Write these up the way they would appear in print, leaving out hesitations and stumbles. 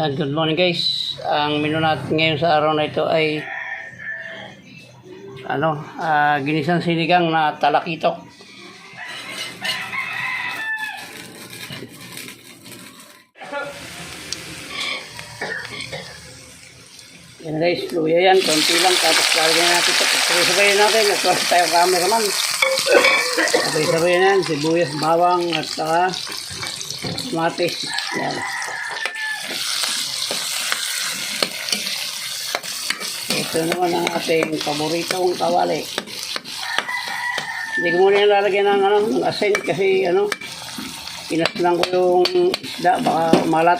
Yan, good morning guys. Ang menu natin ngayon sa araw na ito ay ginisang sinigang na talakitok. Yan guys, luya yan, konti lang, tapos lalagyan natin ito. Sabay-sabayin natin, nagpasa tayo cameraman. Sabay-sabayin yan, sibuyas, bawang, at saka kamatis. Yan. Ito naman ang ating paboritong kawali. Hindi ko muna yung lalagyan ng asin kasi pinaslang ko yung isda, baka malat.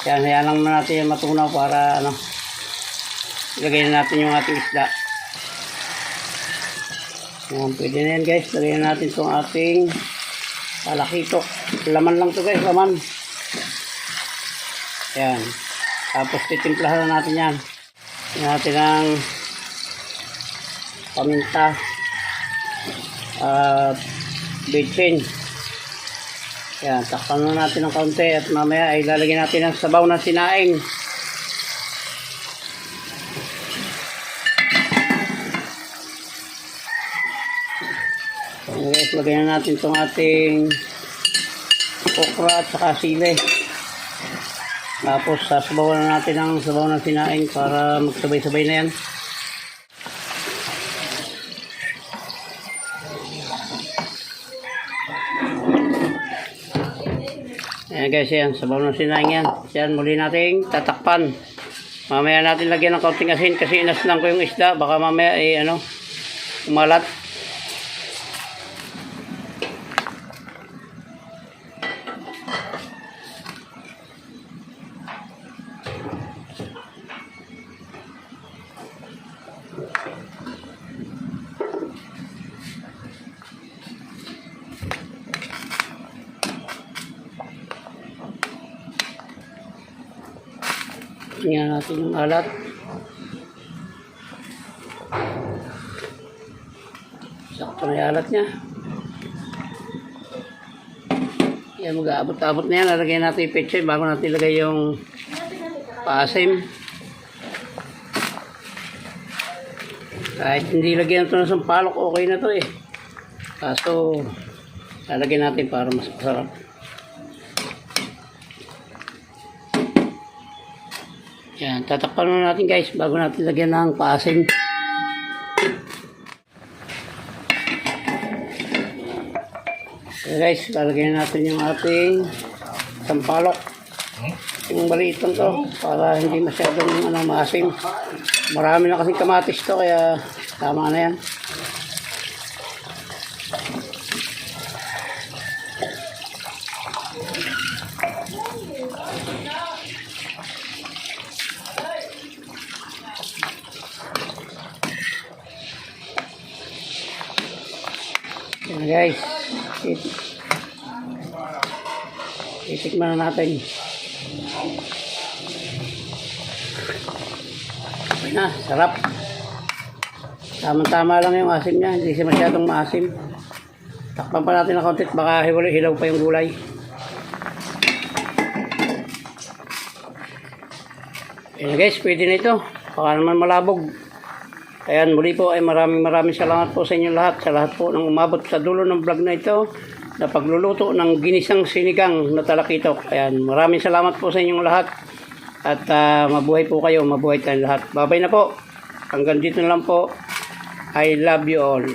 Yan, hayaan lang natin yung matunaw para ilagay natin yung ating isda. Yan, pwede na yan guys. Lagyan natin itong ating talakitok. Laman lang to guys, laman. Yan. Tapos titimplahan na natin yan. Yan natin ang paminta at bitchin. Yan, takpan na natin ng kaunti at mamaya ay lalagyan natin ng sabaw na sinaing. Yan guys, lagyan na natin itong ating okra at saka sili. Tapos sasabawan na natin ang sabaw ng sinaing para magsabay-sabay na yan. Ayan guys, yan, sabaw ng sinaing yan. Yan, muli nating tatakpan. Mamaya natin lagyan ng kaunting asin kasi inaslang ko yung isda. Baka mamaya umalat. Tingnan natin yung alat. Sakto na yung alat niya. Yan, mag-aabot-abot na yan. Lalagyan natin yung petchay bago natin ilagay yung paasim. Kahit hindi lagyan ito ng sampalok, okay na to eh. Kaso, lalagyan natin para mas masarap. Yan, tatakpan na natin guys bago natin lagyan ng paasim. Okay guys, lalagyan natin yung ating sampalok. Yung maliit lang to para hindi masyadong maasim. Marami na kasing kamatis to kaya tama na yan. Yan guys, titikman na natin. Okay na, sarap. Tama-tama lang yung asim niya, hindi siya masyadong maasim. Takpan pa natin ng konti, baka hilaw pa yung gulay. Yan guys, pwede na ito. Baka naman malabog. Ayan, muli po ay maraming salamat po sa inyo lahat. Sa lahat po ng umabot sa dulo ng vlog na ito na pagluluto ng ginisang sinigang na talakitok. Ayan, maraming salamat po sa inyong lahat. At mabuhay po kayo, mabuhay tayong lahat. Bye-bye na po. Hanggang dito na lang po. I love you all.